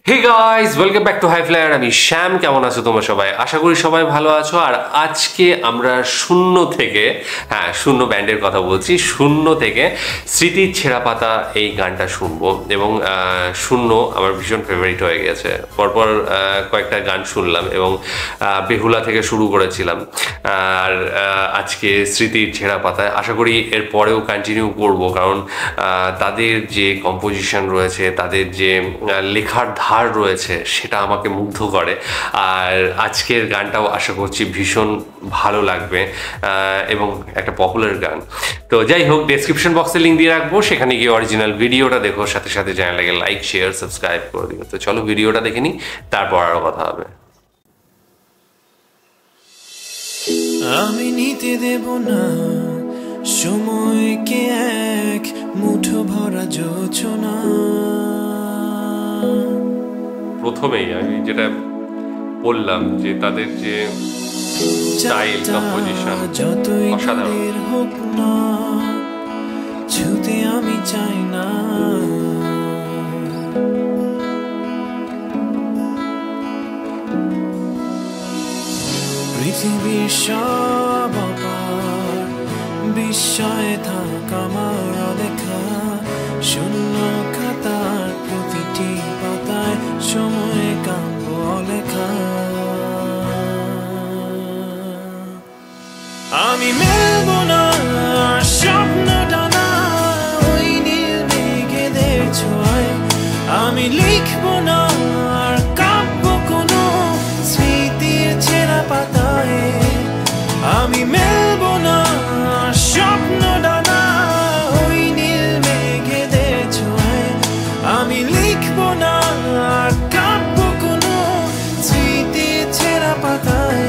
Hey guys, welcome back to High Flyer. আমি শ্যাম। কেমন আছো তোমরা সবাই? আশা করি সবাই ভালো আছো। আর আজকে আমরা শূন্য থেকে, শূন্য ব্যান্ডের কথা বলছি, শূন্য থেকে স্মৃতির ছেঁড়া পাতা এই গানটা শুনবো। এবং শূন্য আমার ভীষণ ফেভারিট হয়ে গেছে। পরপর কয়েকটা গান শুনলাম এবং বেহুলা থেকে শুরু করেছিলাম। আর আজকে স্মৃতির ছেঁড়া পাতায় আশা করি এর পরেও কন্টিনিউ করব, কারণ তাদের যে কম্পোজিশন রয়েছে, তাদের যে লেখার ধার রয়েছে, সেটা আমাকে মুগ্ধ করে। আর আজকের গানটাও আশা করছি ভীষণ ভালো লাগবে এবং একটা পপুলার গান। তো যাই হোক, ডেসক্রিপশন বক্সে লিঙ্ক দিয়ে রাখবো, সেখানে গিয়ে অরিজিনাল ভিডিওটা দেখো, সাথে সাথে চ্যানেলটাকে লাইক, শেয়ার, সাবস্ক্রাইব করে দিও। তো চলো ভিডিওটা দেখে নিই, তারপর আরও কথা হবে। আমি নিতে দেব না সময়কে এক মুঠো ভরা যোচনা। প্রথমেই আমি যেটা বললাম যে তাদের যে স্টাইল, কম্পোজিশন যতই অসাধারণ। হোক না, ছুতে আমি চাই না। পৃথিবীর সব অপার বিস্ময়ে থাক আমার অলেখা, শূন্য খাতার প্রতিটি পাতায় সময় কাব্য অলেখা। আমি মেলব না স্বপ্ন ডানা ওই নীল মেঘেদের ছোঁয়ায়, আমি লিখব না আর কাব্য কোনো স্মৃতির ছেঁড়া পাতায়। আমি মেলব না স্বপ্ন ডানা ওই নীল মেঘেদের ছোঁয়ায়, আমি লিখব না আর কাব্য কোনো স্মৃতির ছেঁড়া পাতায়।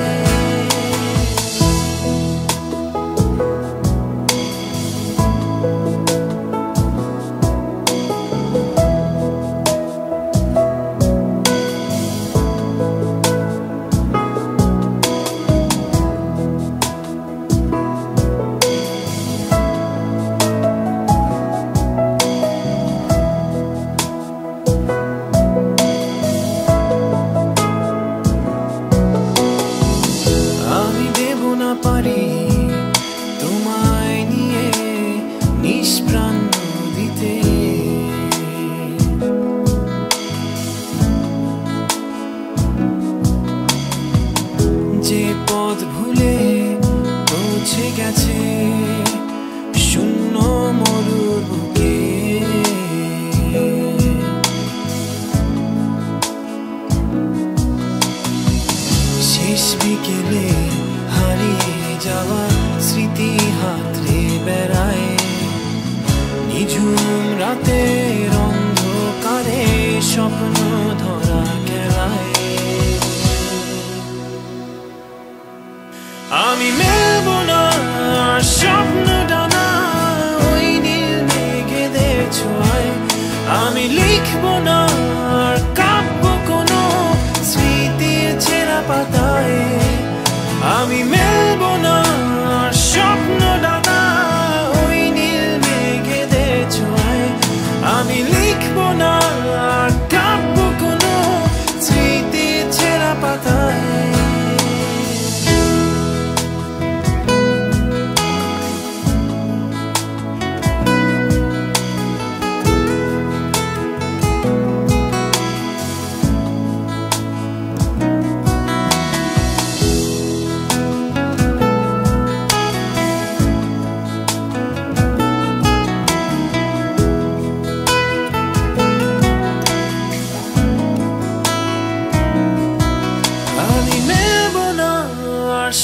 পারি তোমায় নিয়ে নিষ্প্রাণ দিতে, যে পথ ভুলে পৌঁছে গেছে শূন্য মরুর বুকে। শেষ বিকেলে হারিয়ে যাওয়া স্মৃতি হাতড়ে বেড়ায়, নিঝুম রাতের অন্ধকারে স্বপ্ন ধরা খেলায়। আমি মেলব না স্বপ্ন ডানা ওই নীল মেঘেদের ছোঁয়ায়, আমি লিখব না আর কাব্য কোনো স্মৃতির ছেঁড়া পাতায়। আমি মেলব না স্বপ্ন ডানা ওই নীল মেঘেদের ছোঁয়ায়, আমি লিখব না আর কাব্য কোনো স্মৃতির ছেঁড়া পাতায়।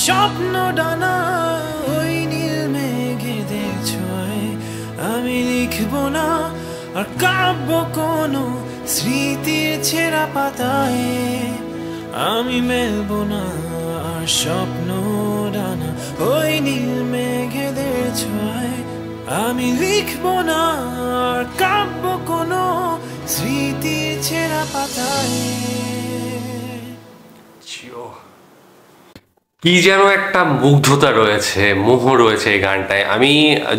স্বপ্ন ডানা ওই নীল মেঘেদের ছোঁয়ায়, আমি লিখব না আর কাব্য কোনো স্মৃতির ছেঁড়া পাতায়। আমি মেলব না আর স্বপ্ন ডানা ওই নীল মেঘেদের ছোঁয়ায়, আমি লিখব না আর কাব্য কোনো স্মৃতির ছেঁড়া পাতায়। কি যেন একটা মুগ্ধতা রয়েছে, মোহ রয়েছে এই গানটায়। আমি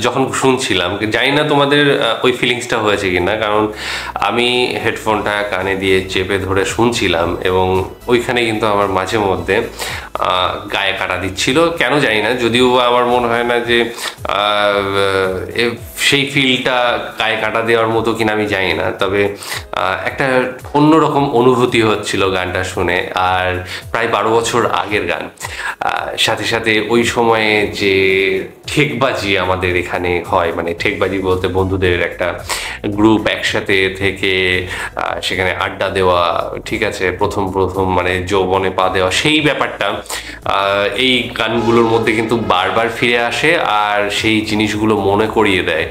যখন শুনছিলাম, জানি না তোমাদের ওই ফিলিংসটা হয়েছে কিনা, কারণ আমি হেডফোনটা কানে দিয়ে চেপে ধরে শুনছিলাম এবং ওইখানে কিন্তু আমার মাঝে মধ্যে গায়ে কাটা দিচ্ছিল, কেন জানি না। যদিও আমার মনে হয় না যে সেই ফিলটা গায়ে কাটা দেওয়ার মতো কিনা আমি জানি না, তবে একটা অন্যরকম অনুভূতি হচ্ছিল গানটা শুনে। আর প্রায় 12 বছর আগের গান, সাথে সাথে ওই সময়ে যে ঠেকবাজি আমাদের এখানে হয়, মানে ঠেকবাজি বলতে বন্ধুদের একটা গ্রুপ একসাথে থেকে সেখানে আড্ডা দেওয়া, ঠিক আছে, প্রথম প্রথম মানে যৌবনে পা দেওয়া, সেই ব্যাপারটা এই গানগুলোর মধ্যে কিন্তু বারবার ফিরে আসে আর সেই জিনিসগুলো মনে করিয়ে দেয়।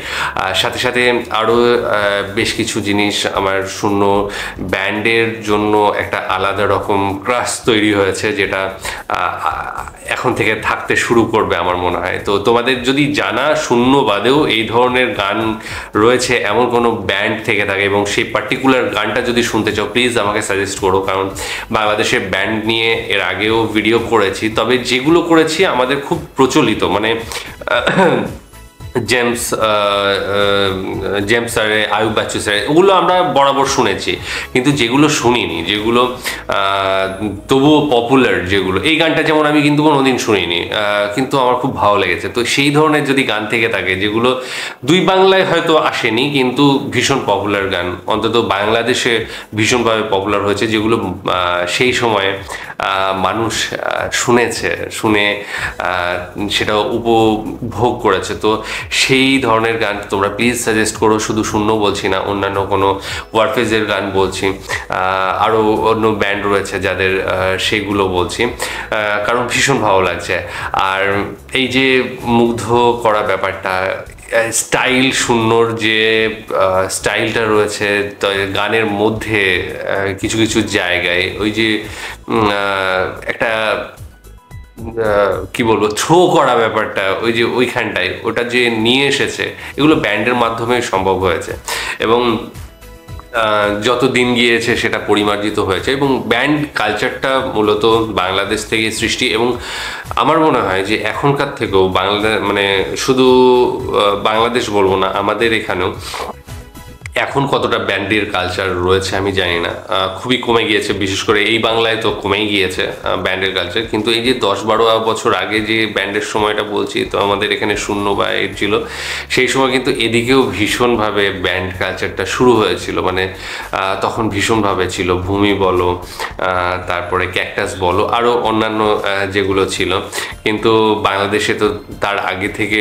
সাথে সাথে আরও বেশ কিছু জিনিস আমার শূন্য ব্যান্ডের জন্য একটা আলাদা রকম ক্রাশ তৈরি হয়েছে, যেটা এখন থেকে থাকতে শুরু করবে আমার মনে হয়। তো তোমাদের যদি জানা শূন্য বাদেও এই ধরনের গান রয়েছে এমন কোনো ব্যান্ড থেকে থাকে এবং সেই পার্টিকুলার গানটা যদি শুনতে চাও, প্লিজ আমাকে সাজেস্ট করো, কারণ বাংলাদেশের ব্যান্ড নিয়ে এর আগেও ভিডিও করেছি, তবে যেগুলো করেছি আমাদের খুব প্রচলিত, মানে জেমস স্যারে, আয়ুব বাচ্চু স্যারে, ওগুলো আমরা বরাবর শুনেছি, কিন্তু যেগুলো শুনিনি, যেগুলো তবুও পপুলার, যেগুলো, এই গানটা যেমন আমি কিন্তু কোনোদিন শুনিনি, কিন্তু আমার খুব ভালো লেগেছে। তো সেই ধরনের যদি গান থেকে থাকে যেগুলো দুই বাংলায় হয়তো আসেনি কিন্তু ভীষণ পপুলার গান, অন্তত বাংলাদেশে ভীষণভাবে পপুলার হয়েছে, যেগুলো সেই সময়ে মানুষ শুনেছে, শুনে সেটা উপভোগ করেছে, তো সেই ধরনের গান তোমরা প্লিজ সাজেস্ট করো। শুধু শূন্য বলছি না, অন্যান্য কোনো ওয়ারফেজের গান বলছি, আরও অন্য ব্যান্ড রয়েছে যাদের, সেগুলো বলছি, কারণ ভীষণ ভালো লাগছে। আর এই যে মুগ্ধ করা ব্যাপারটা, স্টাইল শূন্যর যে স্টাইলটা রয়েছে গানের মধ্যে, কিছু কিছু জায়গায় ওই যে একটা কি বলবো, থ্রো করা ব্যাপারটা, ওই যে ওইখানটায় ওটা যে নিয়ে এসেছে, এগুলো ব্যান্ডের মাধ্যমে সম্ভব হয়েছে এবং যত দিন গিয়েছে সেটা পরিমার্জিত হয়েছে এবং ব্যান্ড কালচারটা মূলত বাংলাদেশ থেকে সৃষ্টি। এবং আমার মনে হয় যে এখনকার থেকেও মানে শুধু বাংলাদেশ বলবো না, আমাদের এখানেও এখন কতটা ব্যান্ডের কালচার রয়েছে আমি জানি না, খুবই কমে গিয়েছে, বিশেষ করে এই বাংলায় তো কমেই গিয়েছে ব্যান্ডের কালচার। কিন্তু এই যে 10-12 বছর আগে যে ব্যান্ডের সময়টা বলছি, তো আমাদের এখানে শূন্য বা এর ছিল, সেই সময় কিন্তু এদিকেও ভীষণভাবে ব্যান্ড কালচারটা শুরু হয়েছিল, মানে তখন ভীষণভাবে ছিল, ভূমি বলো, তারপরে ক্যাকটাস বলো, আরও অন্যান্য যেগুলো ছিল। কিন্তু বাংলাদেশে তো তার আগে থেকে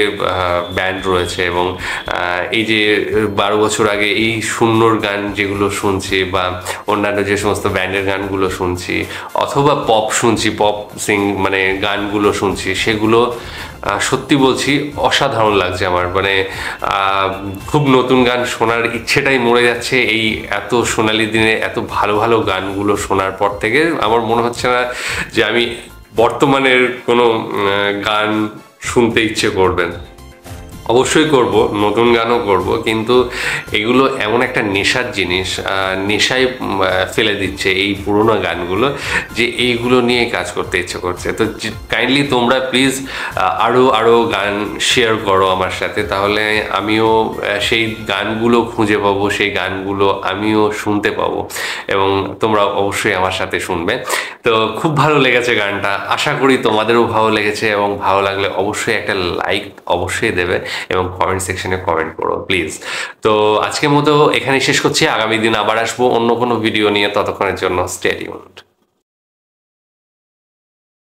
ব্যান্ড রয়েছে এবং এই যে 12 বছর আগে এই শূন্যর গান যেগুলো শুনছি বা অন্যান্য যে সমস্ত ব্যান্ডের গানগুলো শুনছি অথবা পপ শুনছি, পপ মানে গানগুলো শুনছি, সেগুলো সত্যি বলছি অসাধারণ লাগছে আমার। মানে খুব নতুন গান শোনার ইচ্ছেটাই মরে যাচ্ছে এই এত সোনালি দিনে এত ভালো ভালো গানগুলো শোনার পর থেকে। আমার মনে হচ্ছে না যে আমি বর্তমানের কোনো গান শুনতে ইচ্ছে করবেন। অবশ্যই করব, নতুন গানও করব, কিন্তু এগুলো এমন একটা নেশার জিনিস, নেশায় ফেলে দিচ্ছে এই পুরোনো গানগুলো, যে এইগুলো নিয়ে কাজ করতে ইচ্ছে করছে। তো কাইন্ডলি তোমরা প্লিজ আরও গান শেয়ার করো আমার সাথে, তাহলে আমিও সেই গানগুলো খুঁজে পাবো, সেই গানগুলো আমিও শুনতে পাবো এবং তোমরা অবশ্যই আমার সাথে শুনবে। তো খুব ভালো লেগেছে গানটা, আশা করি তোমাদেরও ভালো লেগেছে এবং ভালো লাগলে অবশ্যই একটা লাইক অবশ্যই দেবে এবং কমেন্ট সেকশনে কমেন্ট করো প্লিজ। তো আজকের মতো এখানে শেষ করছি, আগামী দিন আবার আসবো অন্য কোনো ভিডিও নিয়ে, ততক্ষণের জন্য স্টে টিউনড।